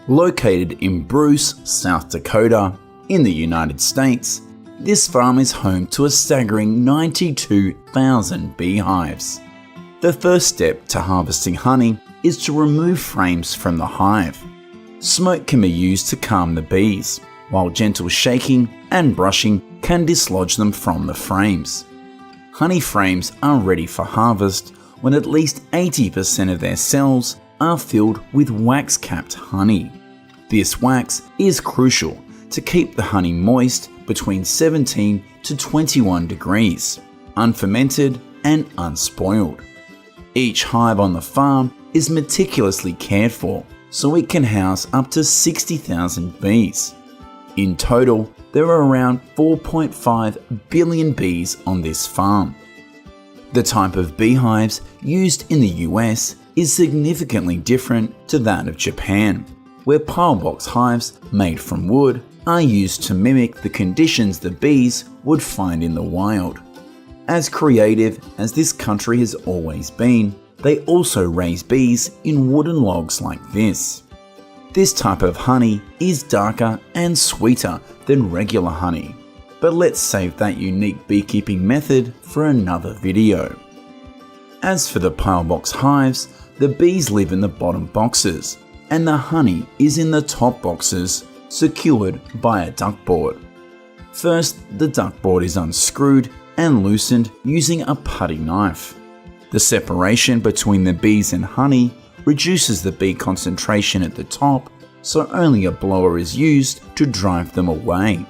Located in Bruce, South Dakota, in the United States, this farm is home to a staggering 92,000 beehives. The first step to harvesting honey is to remove frames from the hive. Smoke can be used to calm the bees, while gentle shaking and brushing can dislodge them from the frames. Honey frames are ready for harvest when at least 80% of their cells are filled with wax-capped honey. This wax is crucial to keep the honey moist between 17 to 21 degrees, unfermented and unspoiled. Each hive on the farm is meticulously cared for so it can house up to 60,000 bees. In total, there are around 4.5 billion bees on this farm. The type of beehives used in the US is significantly different to that of Japan, where pilebox hives made from wood are used to mimic the conditions the bees would find in the wild. As creative as this country has always been, they also raise bees in wooden logs like this. This type of honey is darker and sweeter than regular honey, but let's save that unique beekeeping method for another video. As for the pilebox hives, the bees live in the bottom boxes, and the honey is in the top boxes, secured by a duckboard. First, the duckboard is unscrewed and loosened using a putty knife. The separation between the bees and honey reduces the bee concentration at the top, so only a blower is used to drive them away.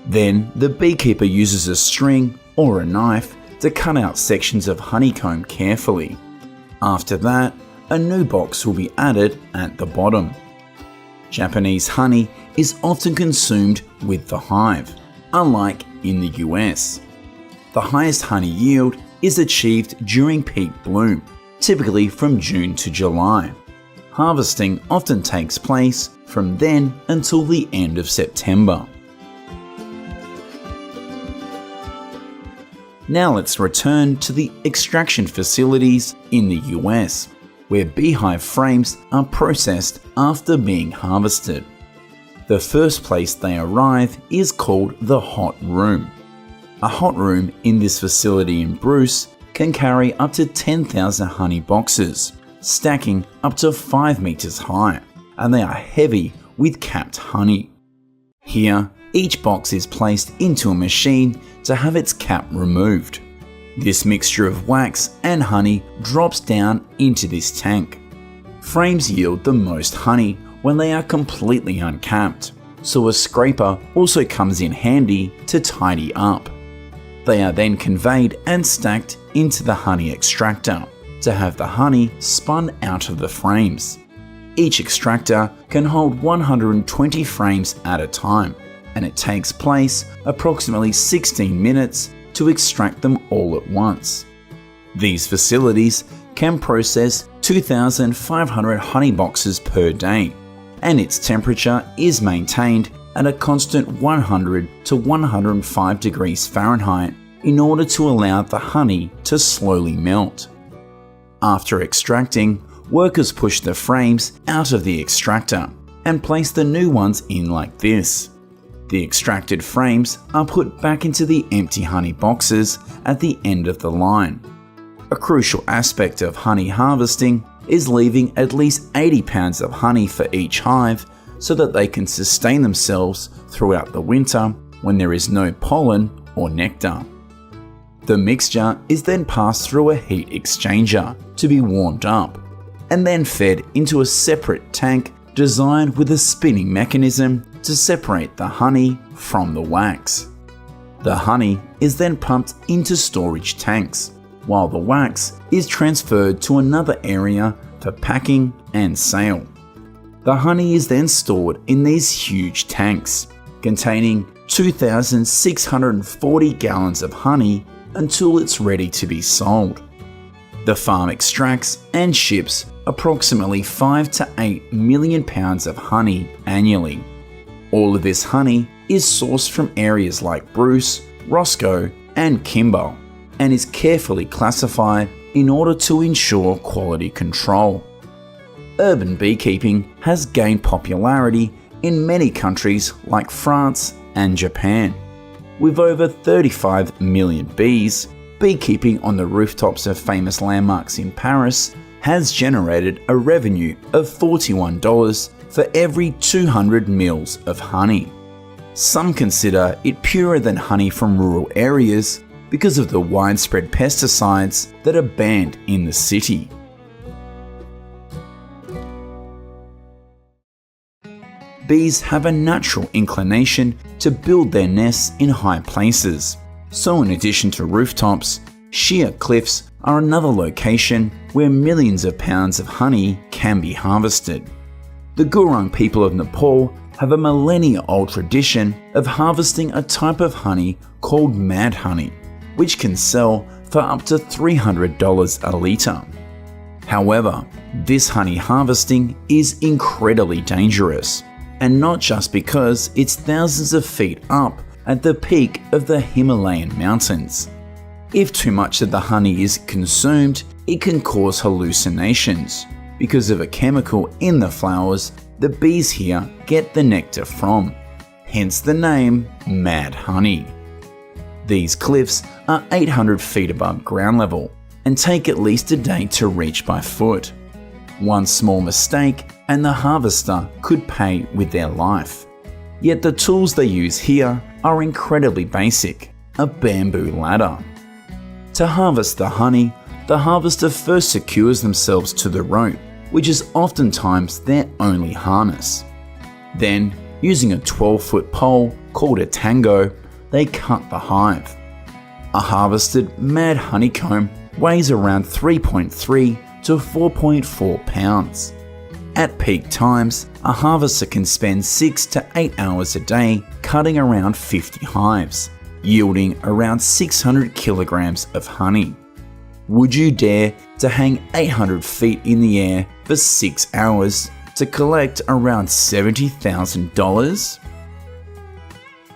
Then, the beekeeper uses a string or a knife to cut out sections of honeycomb carefully. After that, a new box will be added at the bottom. Japanese honey is often consumed with the hive, unlike in the US. The highest honey yield is achieved during peak bloom, typically from June to July. Harvesting often takes place from then until the end of September. Now let's return to the extraction facilities in the US, where beehive frames are processed after being harvested. The first place they arrive is called the hot room. A hot room in this facility in Bruce can carry up to 10,000 honey boxes, stacking up to 5 meters high, and they are heavy with capped honey. Here, each box is placed into a machine to have its cap removed. This mixture of wax and honey drops down into this tank. Frames yield the most honey when they are completely uncapped, so a scraper also comes in handy to tidy up. They are then conveyed and stacked into the honey extractor to have the honey spun out of the frames. Each extractor can hold 120 frames at a time, and it takes place approximately 16 minutes to extract them all at once. These facilities can process 2,500 honey boxes per day, and its temperature is maintained at a constant 100 to 105 degrees Fahrenheit in order to allow the honey to slowly melt. After extracting, workers push the frames out of the extractor and place the new ones in like this. The extracted frames are put back into the empty honey boxes at the end of the line. A crucial aspect of honey harvesting is leaving at least 80 pounds of honey for each hive so that they can sustain themselves throughout the winter when there is no pollen or nectar. The mixture is then passed through a heat exchanger to be warmed up, and then fed into a separate tank designed with a spinning mechanism to separate the honey from the wax. The honey is then pumped into storage tanks, while the wax is transferred to another area for packing and sale. The honey is then stored in these huge tanks, containing 2,640 gallons of honey until it's ready to be sold. The farm extracts and ships approximately 5 to 8 million pounds of honey annually. All of this honey is sourced from areas like Bruce, Roscoe, and Kimball, and is carefully classified in order to ensure quality control. urban beekeeping has gained popularity in many countries like France and Japan. With over 35 million bees, beekeeping on the rooftops of famous landmarks in Paris has generated a revenue of $41 for every 200 mils of honey. Some consider it purer than honey from rural areas because of the widespread pesticides that are banned in the city. Bees have a natural inclination to build their nests in high places. So in addition to rooftops, sheer cliffs are another location where millions of pounds of honey can be harvested. The Gurung people of Nepal have a millennia-old tradition of harvesting a type of honey called mad honey, which can sell for up to $300 a litre. However, this honey harvesting is incredibly dangerous, and not just because it's thousands of feet up at the peak of the Himalayan mountains. If too much of the honey is consumed, it can cause hallucinations because of a chemical in the flowers the bees here get the nectar from, hence the name mad honey. These cliffs are 800 feet above ground level and take at least a day to reach by foot. One small mistake and the harvester could pay with their life. Yet the tools they use here are incredibly basic: a bamboo ladder. To harvest the honey, the harvester first secures themselves to the rope, which is oftentimes their only harness. Then, using a 12-foot pole called a tango, they cut the hive. A harvested mad honeycomb weighs around 3.3 to 4.4 pounds. At peak times, a harvester can spend 6 to 8 hours a day cutting around 50 hives, yielding around 600 kilograms of honey. Would you dare to hang 800 feet in the air for 6 hours to collect around $70,000?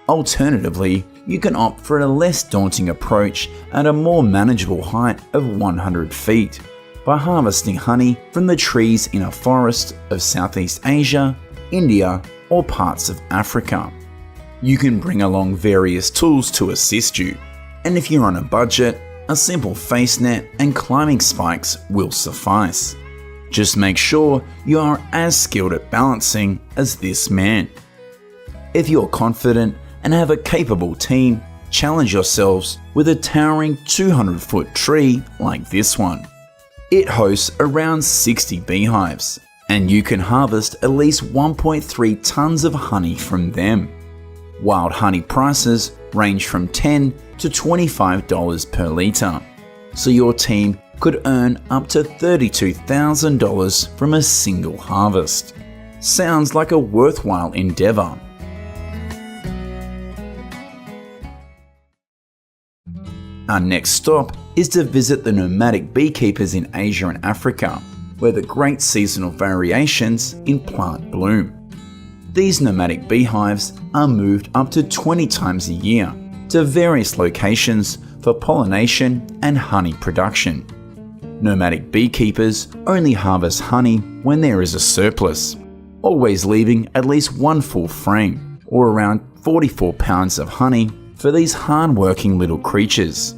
Alternatively, you can opt for a less daunting approach at a more manageable height of 100 feet by harvesting honey from the trees in a forest of Southeast Asia, India, or parts of Africa. You can bring along various tools to assist you, and if you're on a budget, a simple face net and climbing spikes will suffice. Just make sure you are as skilled at balancing as this man. If you're confident and have a capable team, challenge yourselves with a towering 200-foot tree like this one. It hosts around 60 beehives, and you can harvest at least 1.3 tons of honey from them. Wild honey prices range from $10 to $25 per litre, so your team could earn up to $32,000 from a single harvest. Sounds like a worthwhile endeavour. Our next stop is to visit the nomadic beekeepers in Asia and Africa, where the great seasonal variations in plant bloom. These nomadic beehives are moved up to 20 times a year to various locations for pollination and honey production. Nomadic beekeepers only harvest honey when there is a surplus, always leaving at least one full frame, or around 44 pounds of honey for these hard-working little creatures.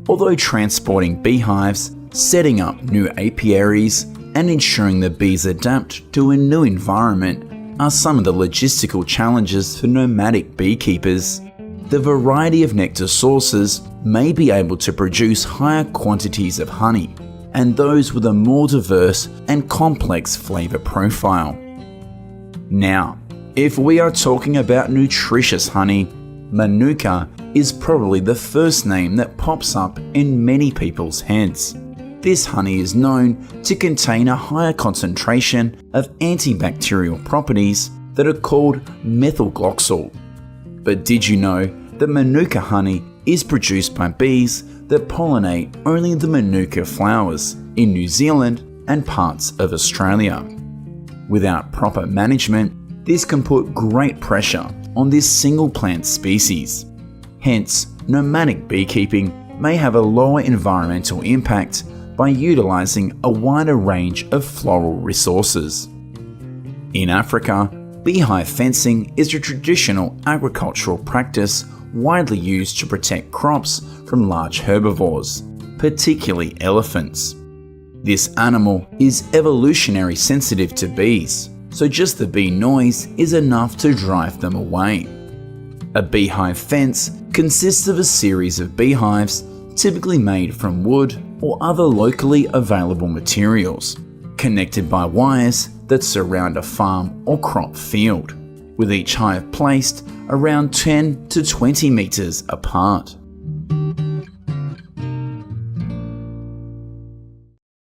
Although transporting beehives, setting up new apiaries, and ensuring the bees adapt to a new environment are some of the logistical challenges for nomadic beekeepers, the variety of nectar sources may be able to produce higher quantities of honey, and those with a more diverse and complex flavour profile. Now, if we are talking about nutritious honey, Manuka is probably the first name that pops up in many people's heads. This honey is known to contain a higher concentration of antibacterial properties that are called methylgloxal. But did you know that Manuka honey is produced by bees that pollinate only the Manuka flowers in New Zealand and parts of Australia? Without proper management, this can put great pressure on this single plant species. Hence, nomadic beekeeping may have a lower environmental impact by utilizing a wider range of floral resources. In Africa, beehive fencing is a traditional agricultural practice widely used to protect crops from large herbivores, particularly elephants. This animal is evolutionarily sensitive to bees, so just the bee noise is enough to drive them away. A beehive fence consists of a series of beehives, typically made from wood or other locally available materials, connected by wires that surround a farm or crop field, with each hive placed around 10 to 20 meters apart.